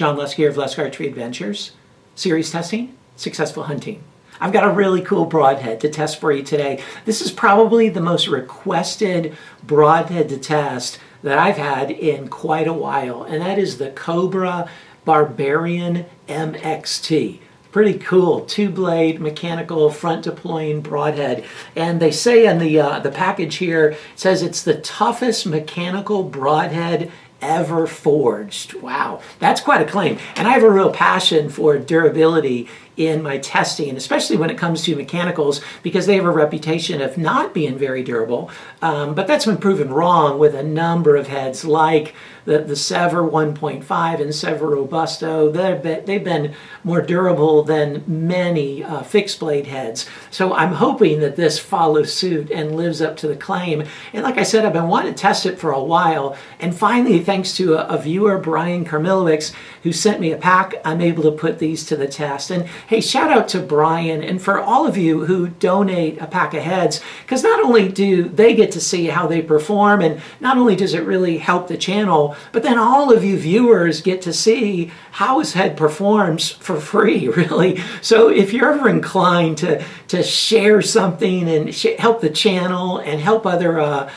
John Leskier of Lesk Archery Adventures. Series testing, successful hunting. I've got a really cool broadhead to test for you today. This is probably the most requested broadhead to test that I've had in quite a while, and that is the Cobra Barbarian MXT. Pretty cool, two-blade mechanical front deploying broadhead. And they say in the package here, it says it's the toughest mechanical broadhead ever forged. Wow, that's quite a claim. And I have a real passion for durability in my testing, especially when it comes to mechanicals, because they have a reputation of not being very durable. But that's been proven wrong with a number of heads like the Sever 1.5 and Sever Robusto. They've been more durable than many fixed blade heads. So I'm hoping that this follows suit and lives up to the claim. And like I said, I've been wanting to test it for a while. And finally, thanks to a viewer, Brian Carmilowicz, who sent me a pack, I'm able to put these to the test. And hey, shout out to Brian and for all of you who donate a pack of heads, because not only do they get to see how they perform, and not only does it really help the channel, but then all of you viewers get to see how his head performs for free, really. So if you're ever inclined to share something and help the channel and help other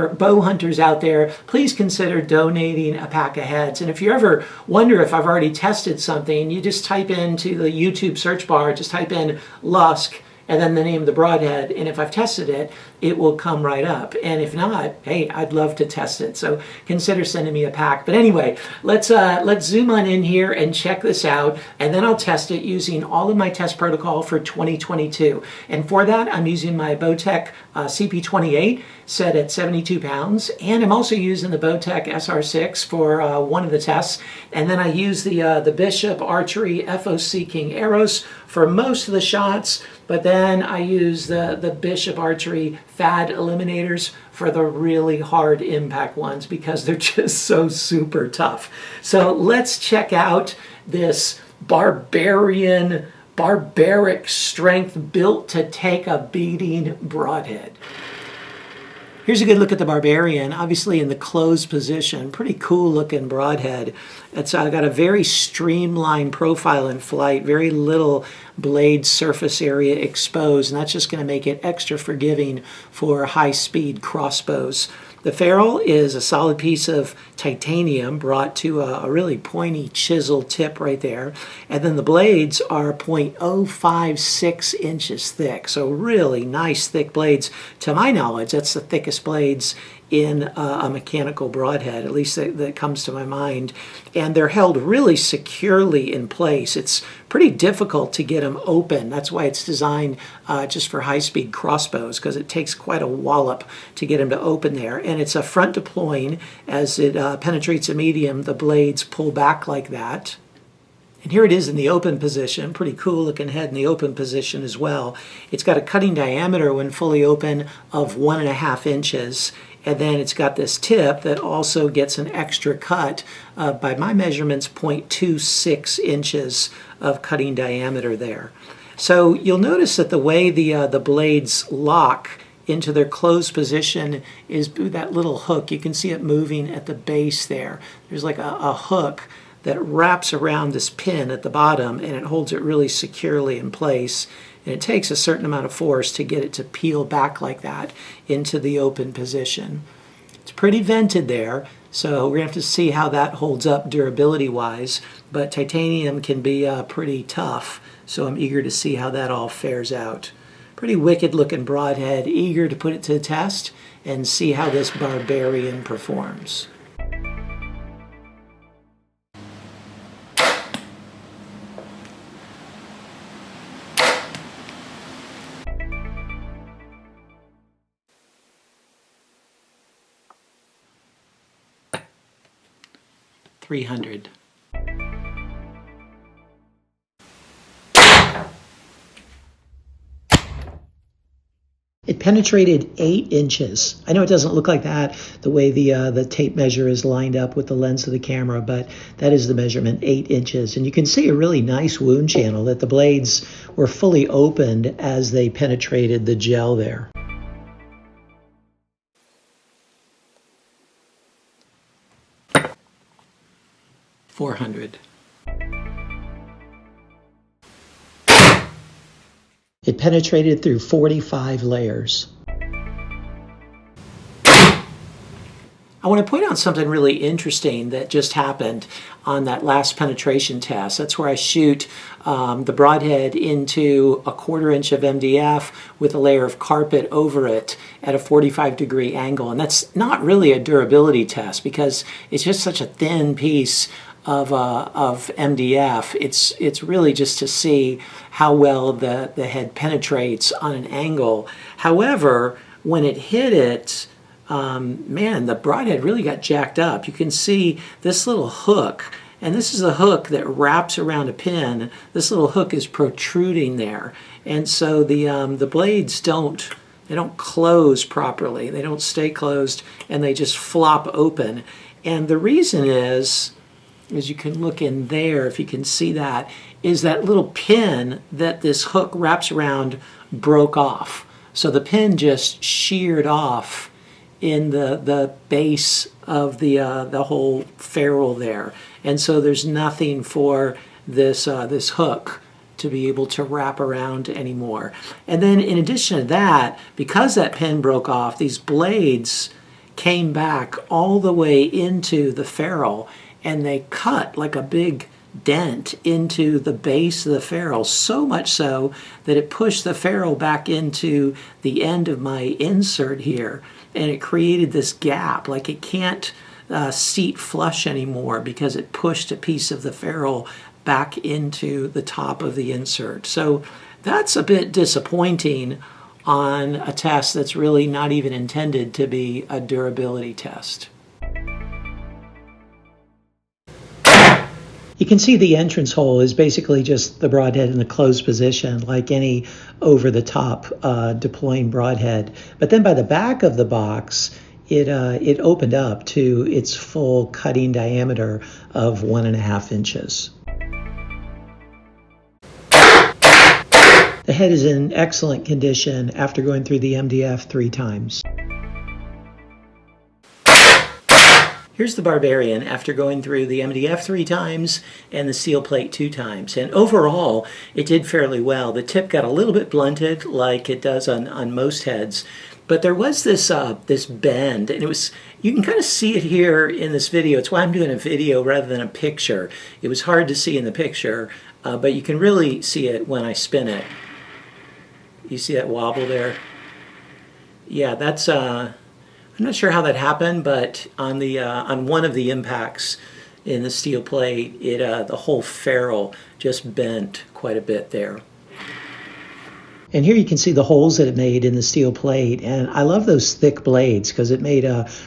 bow hunters out there, please consider donating a pack of heads. And if you ever wonder if I've already tested something, you just type into the YouTube search bar, just type in Lusk and then the name of the broadhead, and if I've tested it, it will come right up. And if not, hey, I'd love to test it. So consider sending me a pack. But anyway, let's zoom on in here and check this out, and then I'll test it using all of my test protocol for 2022. And for that, I'm using my Bowtech CP28 set at 72 pounds, and I'm also using the Bowtech SR6 for one of the tests. And then I use the Bishop Archery FOC King arrows for most of the shots, but then I use the Bishop Archery FAD eliminators for the really hard impact ones because they're just so super tough. So let's check out this barbaric strength built to take a beating broadhead. Here's a good look at the Barbarian, obviously in the closed position. Pretty cool looking broadhead. It's got a very streamlined profile in flight, very little blade surface area exposed, and that's just going to make it extra forgiving for high-speed crossbows. The ferrule is a solid piece of titanium brought to a really pointy chisel tip right there. And then the blades are 0.056 inches thick. So really nice thick blades. To my knowledge, that's the thickest blades in a mechanical broadhead, at least that comes to my mind. And they're held really securely in place. It's pretty difficult to get them open. That's why it's designed just for high-speed crossbows, because it takes quite a wallop to get them to open there. And it's a front deploying. As it penetrates a medium, the blades pull back like that. And here it is in the open position. Pretty cool looking head in the open position as well. It's got a cutting diameter when fully open of 1.5 inches. And then it's got this tip that also gets an extra cut, by my measurements, 0.26 inches of cutting diameter there. So you'll notice that the way the blades lock into their closed position is through that little hook. You can see it moving at the base there. There's like a hook that wraps around this pin at the bottom, and it holds it really securely in place. And it takes a certain amount of force to get it to peel back like that into the open position. It's pretty vented there, so we're going to have to see how that holds up durability-wise. But titanium can be pretty tough, so I'm eager to see how that all fares out. Pretty wicked-looking broadhead, eager to put it to the test and see how this Barbarian performs. $300. It penetrated 8 inches. I know it doesn't look like that the way the tape measure is lined up with the lens of the camera, but that is the measurement, 8 inches. And you can see a really nice wound channel that the blades were fully opened as they penetrated the gel there. $400. It penetrated through 45 layers. I want to point out something really interesting that just happened on that last penetration test. That's where I shoot the broadhead into a 1/4 inch of MDF with a layer of carpet over it at a 45-degree angle. And that's not really a durability test because it's just such a thin piece of MDF. It's really just to see how well the head penetrates on an angle. However, when it hit it, man, the broadhead really got jacked up. You can see this little hook, and this is a hook that wraps around a pin. This little hook is protruding there, and so the blades don't close properly. They don't stay closed, and they just flop open. And the reason is, as you can look in there, if you can see that, is that little pin that this hook wraps around broke off. So the pin just sheared off in the base of the whole ferrule there, and so there's nothing for this this hook to be able to wrap around anymore. And then in addition to that, because that pin broke off, these blades came back all the way into the ferrule, and they cut like a big dent into the base of the ferrule, so much so that it pushed the ferrule back into the end of my insert here, and it created this gap, like it can't seat flush anymore because it pushed a piece of the ferrule back into the top of the insert. So that's a bit disappointing on a test that's really not even intended to be a durability test. You can see the entrance hole is basically just the broadhead in the closed position, like any over-the-top deploying broadhead. But then by the back of the box, it opened up to its full cutting diameter of 1.5 inches. The head is in excellent condition after going through the MDF 3 times. Here's the Barbarian after going through the MDF 3 times and the steel plate 2 times. And overall, it did fairly well. The tip got a little bit blunted like it does on most heads. But there was this this bend, and you can kind of see it here in this video. It's why I'm doing a video rather than a picture. It was hard to see in the picture, but you can really see it when I spin it. You see that wobble there? Yeah, that's... I'm not sure how that happened, but on one of the impacts in the steel plate, the whole ferrule just bent quite a bit there. And here you can see the holes that it made in the steel plate, and I love those thick blades because it made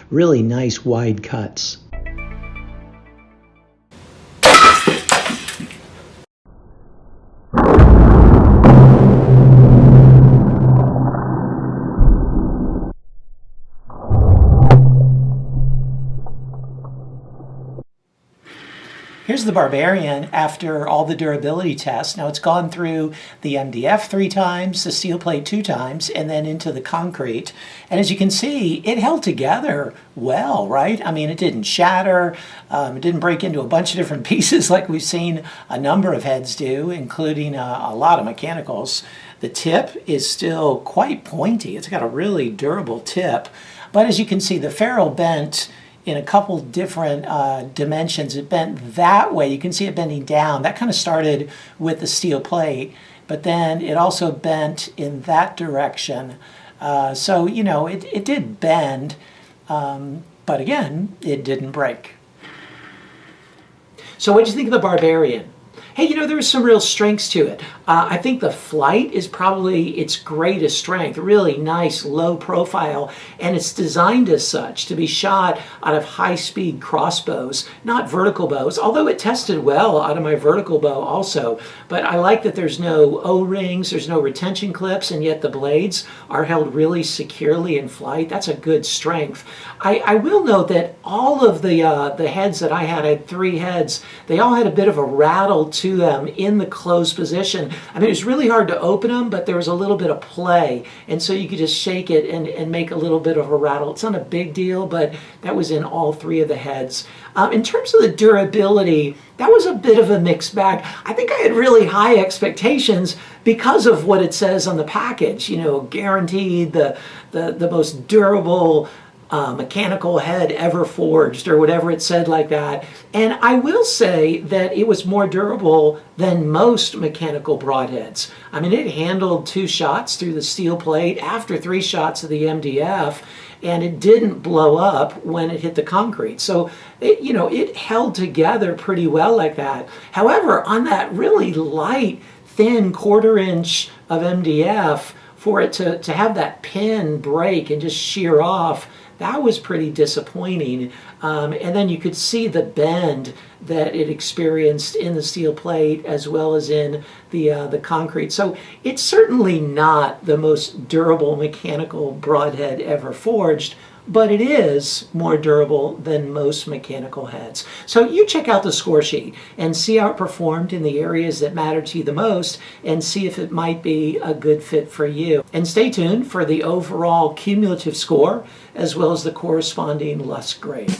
really nice wide cuts. Here's the Barbarian after all the durability tests. Now it's gone through the MDF 3 times, the steel plate 2 times, and then into the concrete. And as you can see, it held together well, right? I mean, it didn't shatter. It didn't break into a bunch of different pieces like we've seen a number of heads do, including a lot of mechanicals. The tip is still quite pointy. It's got a really durable tip. But as you can see, the ferrule bent in a couple different dimensions. It bent that way. You can see it bending down. That kind of started with the steel plate, but then it also bent in that direction. So, you know, it did bend, but again, it didn't break. So what did you think of the Barbarian? Hey, you know, there was some real strengths to it. I think the flight is probably its greatest strength. Really nice, low profile, and it's designed as such to be shot out of high-speed crossbows, not vertical bows, although it tested well out of my vertical bow also. But I like that there's no O-rings, there's no retention clips, and yet the blades are held really securely in flight. That's a good strength. I will note that all of the heads that I had 3 heads, they all had a bit of a rattle to to them in the closed position. I mean, it was really hard to open them, but there was a little bit of play, and so you could just shake it and make a little bit of a rattle. It's not a big deal, but that was in all 3 of the heads. In terms of the durability, that was a bit of a mixed bag. I think I had really high expectations because of what it says on the package. You know, guaranteed the most durable mechanical head ever forged, or whatever it said like that. And I will say that it was more durable than most mechanical broadheads. I mean, it handled 2 shots through the steel plate after 3 shots of the MDF, and it didn't blow up when it hit the concrete. So it held together pretty well like that. However, on that really light, thin 1/4 inch of MDF, for it to have that pin break and just shear off, that was pretty disappointing. And then you could see the bend that it experienced in the steel plate as well as in the concrete. So it's certainly not the most durable mechanical broadhead ever forged, but it is more durable than most mechanical heads. So you check out the score sheet and see how it performed in the areas that matter to you the most, and see if it might be a good fit for you. And stay tuned for the overall cumulative score as well as the corresponding Lust grade.